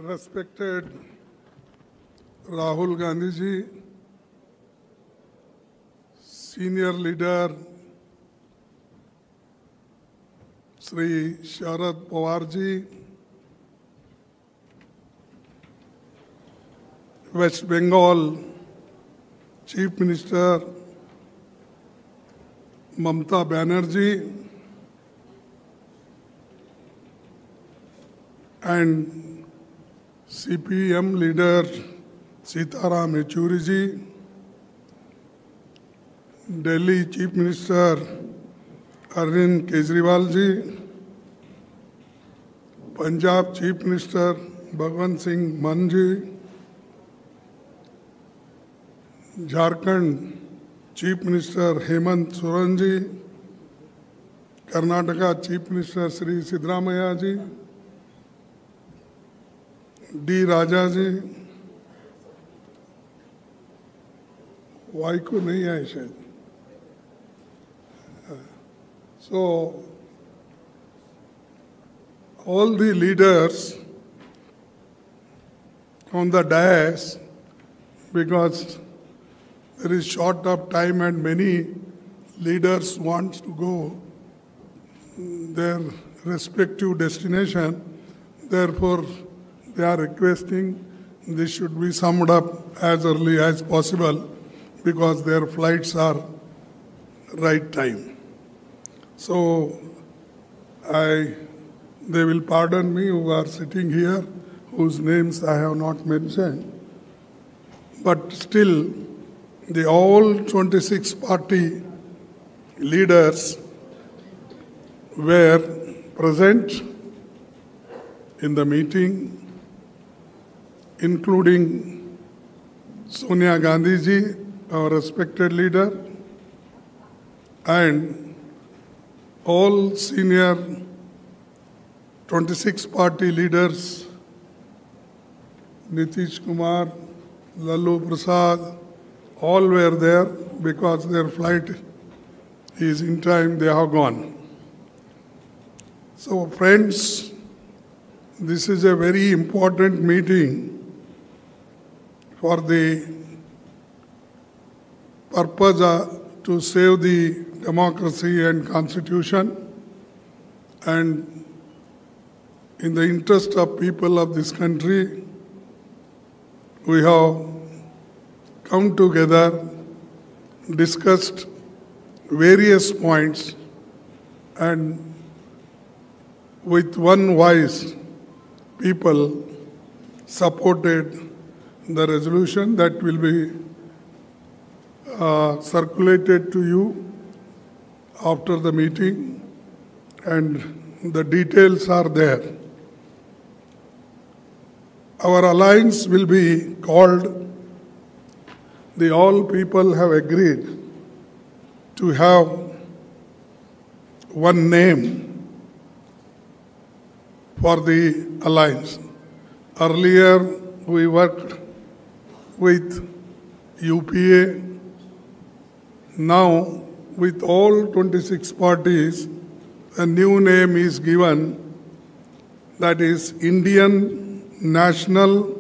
Respected Rahul Gandhi ji, Senior Leader Sri Sharad Pawar ji, West Bengal Chief Minister Mamata Banerjee, and CPM leader Sitaram Yechuri ji, Delhi Chief Minister Arvind Kejriwal ji, Punjab Chief Minister Bhagwant Singh Mann ji, Jharkhand Chief Minister Hemant Soren ji, Karnataka Chief Minister Sri Siddaramaiah ji, D. Raja ji, वाई को नहीं आए शायद. So, all the leaders on the dais, because there is short of time and many leaders want to go their respective destination, therefore they are requesting this should be summed up as early as possible because their flights are right time. So they will pardon me who are sitting here, whose names I have not mentioned. But still, the all 26 party leaders were present in the meeting, including Sonia Gandhi ji, our respected leader, and all senior 26 party leaders, Nitish Kumar, Lalu Prasad, all were there because their flight is in time, they have gone. So friends, this is a very important meeting for the purpose to save the democracy and constitution, and in the interest of people of this country, we have come together, discussed various points, and with one voice, people supported the resolution that will be circulated to you after the meeting, and the details are there. Our alliance will be called, the all people have agreed to have one name for the alliance. Earlier we worked with UPA. Now, with all 26 parties, a new name is given, that is Indian National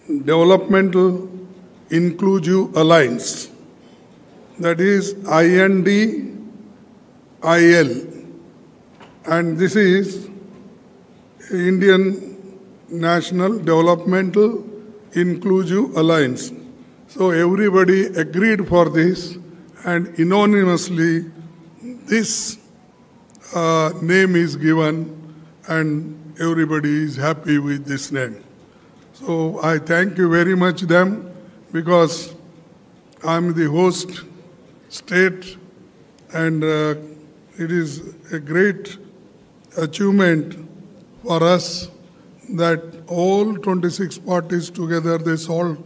Developmental Inclusive Alliance, that is INDIL, and this is Indian National Developmental Inclusive Alliance. So everybody agreed for this, and unanimously this name is given, and everybody is happy with this name. So I thank you very much them, because I am the host state, and it is a great achievement for us that all 26 parties together, they solved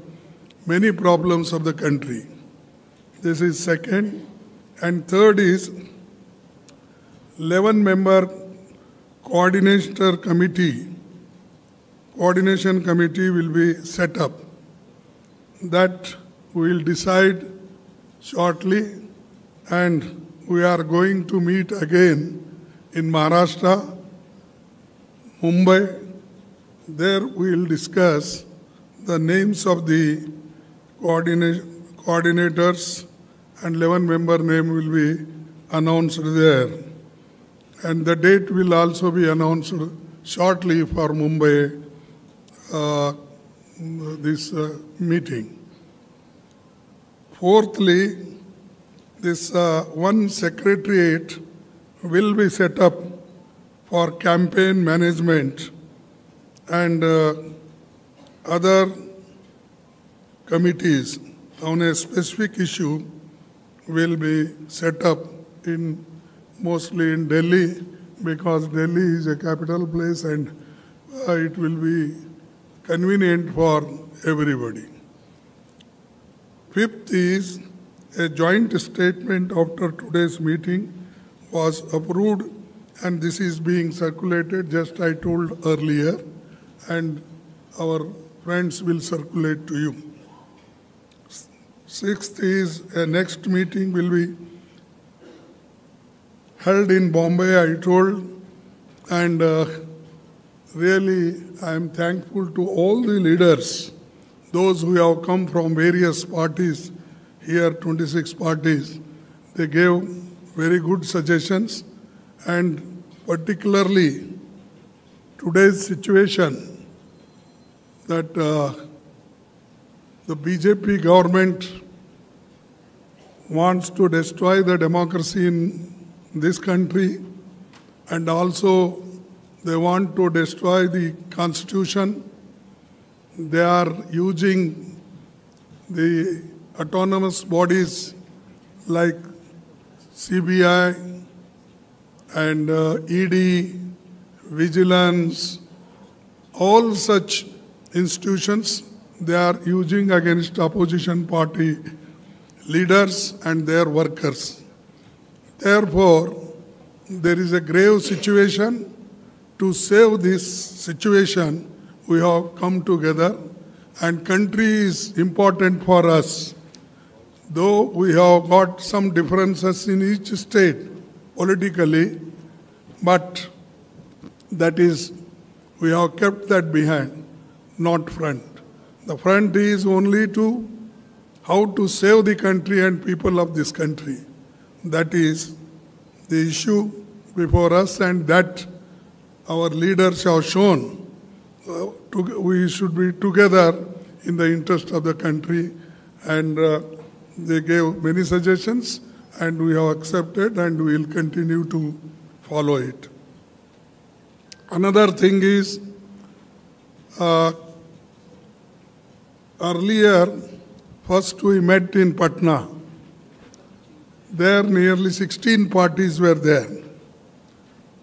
many problems of the country. This is second. And third is 11-member coordination committee will be set up. That we will decide shortly, and we are going to meet again in Maharashtra, Mumbai, There we will discuss the names of the coordinators, and 11-member name will be announced there. And the date will also be announced shortly for Mumbai, this meeting. Fourthly, this one secretariat will be set up for campaign management, and other committees on a specific issue will be set up mostly in Delhi, because Delhi is a capital place and it will be convenient for everybody. Fifth is a joint statement after today's meeting was approved, and this is being circulated, just I told earlier, and our friends will circulate to you. Sixth is a next meeting will be held in Bombay, I told, and really I am thankful to all the leaders, those who have come from various parties, here 26 parties. They gave very good suggestions, and particularly today's situation that the BJP government wants to destroy the democracy in this country, and also they want to destroy the constitution. They are using the autonomous bodies like CBI and ED, vigilance, all such institutions they are using against opposition party leaders and their workers. Therefore, there is a grave situation. To save this situation, we have come together, and country is important for us. Though we have got some differences in each state politically, but that is, we have kept that behind, not front. The front is only to how to save the country and people of this country. That is the issue before us, and that our leaders have shown. We should be together in the interest of the country, and they gave many suggestions, and we have accepted, and we will continue to follow it. Another thing is, earlier, first we met in Patna. There nearly 16 parties were there.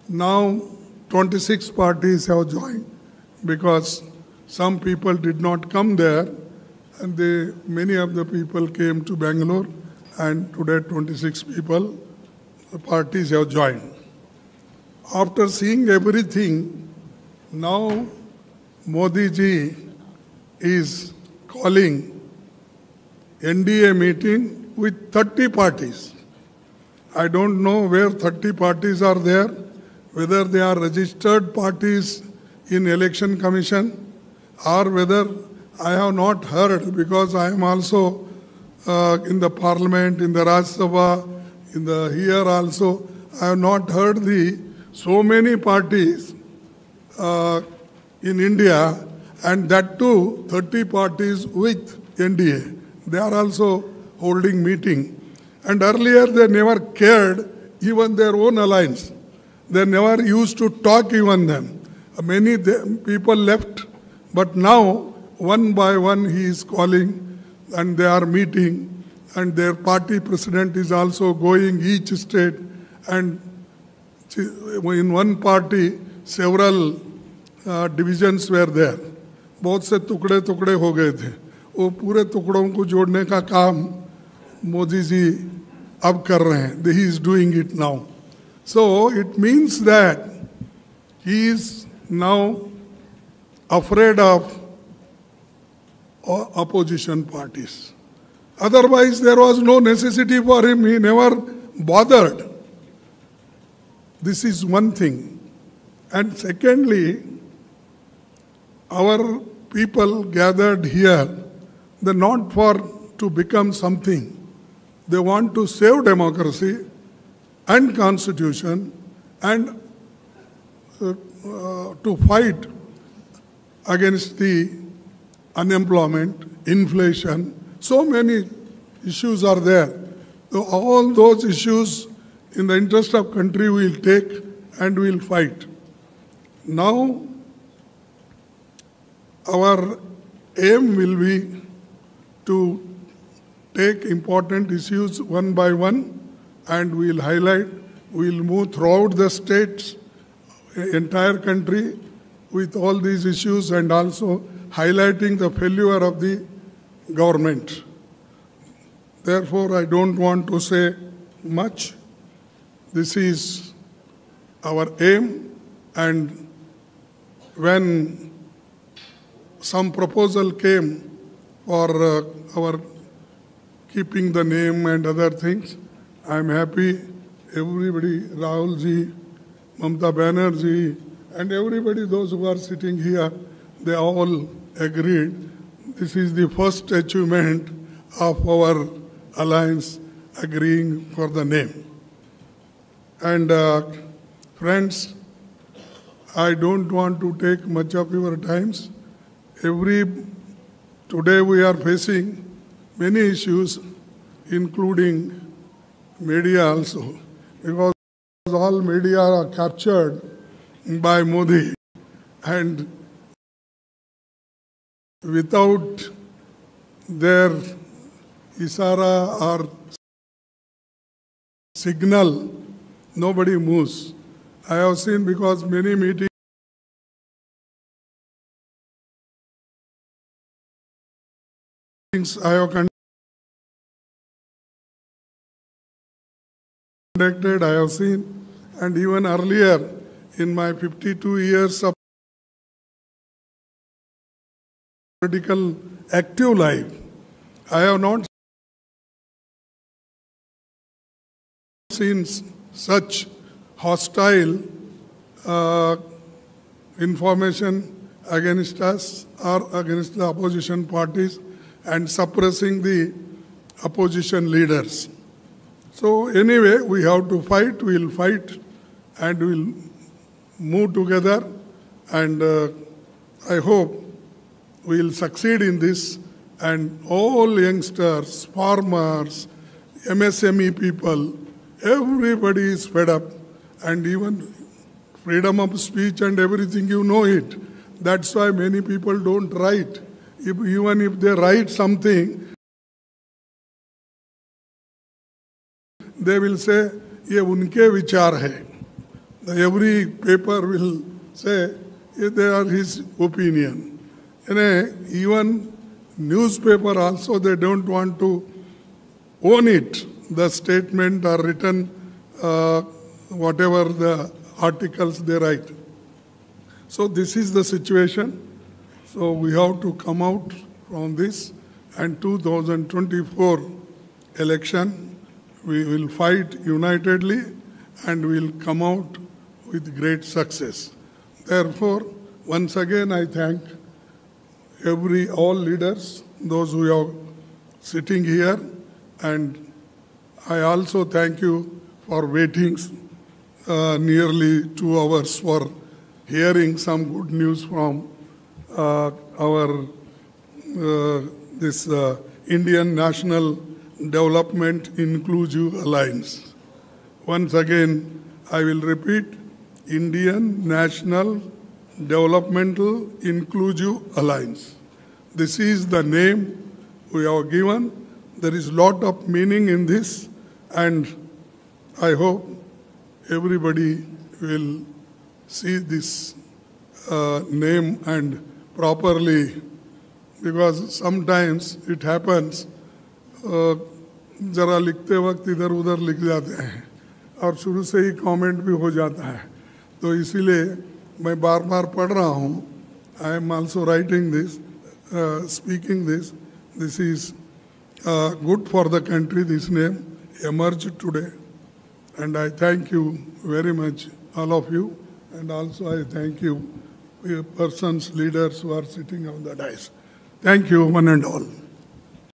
Now 26 parties have joined, because some people did not come there, and many of the people came to Bangalore, and today 26 people, the parties have joined. After seeing everything, now Modi ji is calling NDA meeting with 30 parties. I don't know where 30 parties are there, whether they are registered parties in Election Commission, or whether I have not heard, because I am also in the Parliament, in the Rajya Sabha, here also, I have not heard so many parties in India, and that too 30 parties with NDA. They are also holding meeting. And earlier they never cared even their own alliance. They never used to talk even them. Many people left, but now one by one he is calling, and they are meeting, and their party president is also going each state, and in one party several divisions were there. बहुत से टुकड़े टुकड़े हो गए थे. वो पूरे टुकड़ों को जोड़ने का काम मोदी जी अब कर रहे हैं. He is doing it now. So it means that he is now afraid of opposition parties. Otherwise, there was no necessity for him. He never bothered. This is one thing. And secondly, our people gathered here, they're not for to become something. They want to save democracy and constitution and to fight against the unemployment, inflation. So many issues are there. So all those issues in the interest of country we'll take and we'll fight. Now, our aim will be to take important issues one by one and we'll highlight, we'll move throughout the states, entire country with all these issues and also highlighting the failure of the government. Therefore, I don't want to say much. This is our aim, and when some proposal came for our keeping the name and other things, I'm happy everybody, Rahul ji, Mamata Banerjee, and everybody, those who are sitting here, they all agreed. This is the first achievement of our alliance agreeing for the name. And friends, I don't want to take much of your times. Today we are facing many issues, including media also, because all media are captured by Modi, and without their isara or signal, nobody moves. I have seen, because many meetings I have conducted, I have seen, and even earlier in my 52 years of political active life, I have not seen such hostile information against us or against the opposition parties and suppressing the opposition leaders. So anyway, we have to fight, we'll fight and we'll move together, and I hope we'll succeed in this, and all youngsters, farmers, MSME people, everybody is fed up, and even freedom of speech and everything, you know it. That's why many people don't write. Even if they write something, they will say, "Ye unke vichar hai." Every paper will say, "They are his opinion." And even newspaper also, they don't want to own it, the statement or written, whatever the articles they write. So this is the situation. So we have to come out from this, and 2024 election, we will fight unitedly and we will come out with great success. Therefore, once again I thank all leaders, those who are sitting here, and I also thank you for waiting nearly 2 hours for hearing some good news from our Indian National Development Inclusive Alliance. Once again, I will repeat, Indian National Developmental Inclusive Alliance. This is the name we have given. There is a lot of meaning in this, and I hope everybody will see this name and properly, because sometimes it happens, जरा लिखते वक्त इधर उधर लिख जाते हैं और शुरू से ही कमेंट भी हो जाता है, तो इसीलिए मैं बार बार पढ़ रहा हूँ. I am also writing this, speaking this. This is good for the country. This name emerged today, and I thank you very much, all of you, and also I thank you, persons, leaders who are sitting on the dais. Thank you, one and all.